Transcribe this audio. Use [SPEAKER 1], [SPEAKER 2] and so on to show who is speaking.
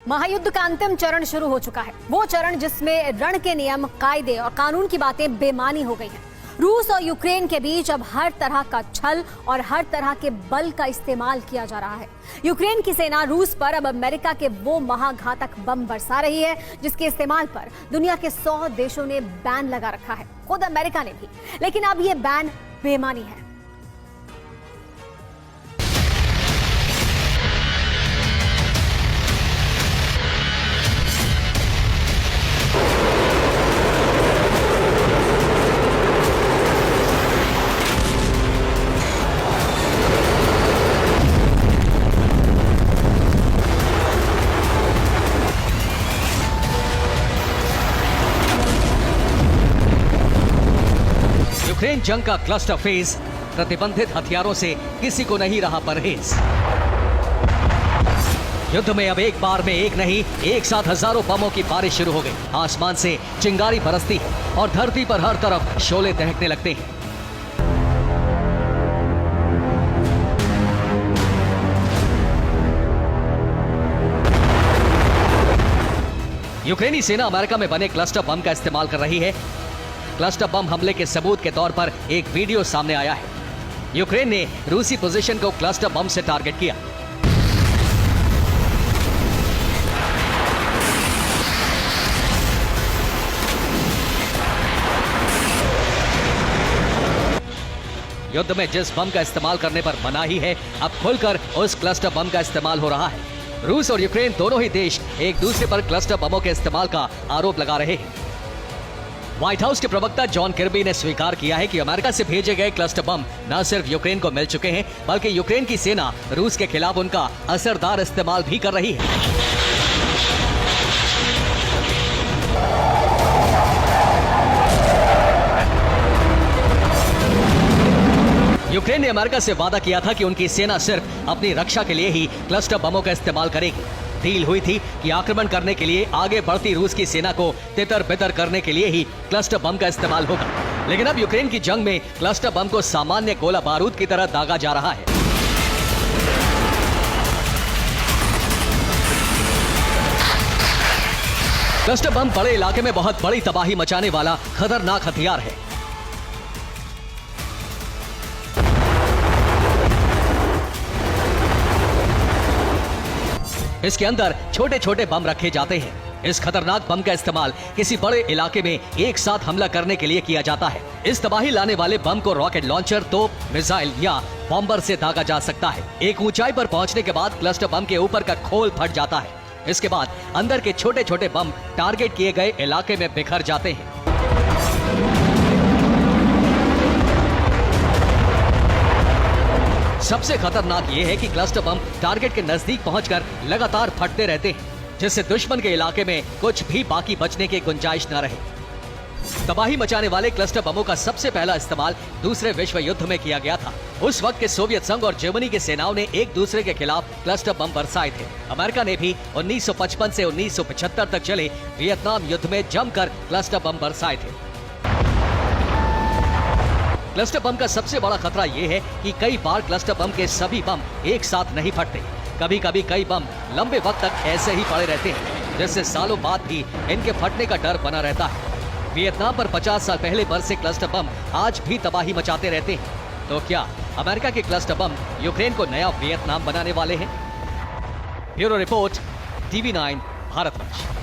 [SPEAKER 1] महायुद्ध का अंतिम चरण शुरू हो चुका है। वो चरण जिसमें रण के नियम, कायदे और कानून की बातें बेमानी हो गई हैं। रूस और यूक्रेन के बीच अब हर तरह का छल और हर तरह के बल का इस्तेमाल किया जा रहा है। यूक्रेन की सेना रूस पर अब अमेरिका के वो महाघातक बम बरसा रही है जिसके इस्तेमाल पर दुनिया के 100 देशों ने बैन लगा रखा है, खुद अमेरिका ने भी। लेकिन अब ये बैन बेमानी है।
[SPEAKER 2] यूक्रेन जंग का क्लस्टर फेज, प्रतिबंधित हथियारों से किसी को नहीं रहा परहेज। युद्ध में अब एक बार में एक नहीं, एक साथ हजारों बमों की बारिश शुरू हो गई। आसमान से चिंगारी बरसती है और धरती पर हर तरफ शोले दहकने लगते हैं। यूक्रेनी सेना अमेरिका में बने क्लस्टर बम का इस्तेमाल कर रही है। क्लस्टर बम हमले के सबूत के तौर पर एक वीडियो सामने आया है। यूक्रेन ने रूसी पोजीशन को क्लस्टर बम से टारगेट किया। युद्ध में जिस बम का इस्तेमाल करने पर मनाही है, अब खुलकर उस क्लस्टर बम का इस्तेमाल हो रहा है। रूस और यूक्रेन दोनों ही देश एक दूसरे पर क्लस्टर बमों के इस्तेमाल का आरोप लगा रहे हैं। व्हाइट हाउस के प्रवक्ता जॉन किर्बी ने स्वीकार किया है कि अमेरिका से भेजे गए क्लस्टर बम न सिर्फ यूक्रेन को मिल चुके हैं, बल्कि यूक्रेन की सेना रूस के खिलाफ उनका असरदार इस्तेमाल भी कर रही है। यूक्रेन ने अमेरिका से वादा किया था कि उनकी सेना सिर्फ अपनी रक्षा के लिए ही क्लस्टर बमों का इस्तेमाल करेगी। डील हुई थी कि आक्रमण करने के लिए आगे बढ़ती रूस की सेना को तितर बितर करने के लिए ही क्लस्टर बम का इस्तेमाल होगा। लेकिन अब यूक्रेन की जंग में क्लस्टर बम को सामान्य गोला बारूद की तरह दागा जा रहा है। क्लस्टर बम बड़े इलाके में बहुत बड़ी तबाही मचाने वाला खतरनाक हथियार है। इसके अंदर छोटे छोटे बम रखे जाते हैं। इस खतरनाक बम का इस्तेमाल किसी बड़े इलाके में एक साथ हमला करने के लिए किया जाता है। इस तबाही लाने वाले बम को रॉकेट लॉन्चर, तोप, मिसाइल या बॉम्बर से दागा जा सकता है। एक ऊंचाई पर पहुंचने के बाद क्लस्टर बम के ऊपर का खोल फट जाता है। इसके बाद अंदर के छोटे छोटे बम टारगेट किए गए इलाके में बिखर जाते हैं। सबसे खतरनाक यह है कि क्लस्टर बम टारगेट के नजदीक पहुंचकर लगातार फटते रहते हैं, जिससे दुश्मन के इलाके में कुछ भी बाकी बचने की गुंजाइश न रहे। तबाही मचाने वाले क्लस्टर बमों का सबसे पहला इस्तेमाल दूसरे विश्व युद्ध में किया गया था। उस वक्त के सोवियत संघ और जर्मनी की सेनाओं ने एक दूसरे के खिलाफ क्लस्टर बम बरसाए थे। अमेरिका ने भी 1955 से 1975 तक चले वियतनाम युद्ध में जमकर क्लस्टर बम बरसाए थे। क्लस्टर बम का सबसे बड़ा खतरा यह है कि कई बार क्लस्टर बम के सभी बम एक साथ नहीं फटते। कभी कभी कई बम लंबे वक्त तक ऐसे ही पड़े रहते हैं, जिससे सालों बाद भी इनके फटने का डर बना रहता है। वियतनाम पर 50 साल पहले बरसे क्लस्टर बम आज भी तबाही मचाते रहते हैं। तो क्या अमेरिका के क्लस्टर बम यूक्रेन को नया वियतनाम बनाने वाले हैं? Bureau report, TV9 भारतवंश।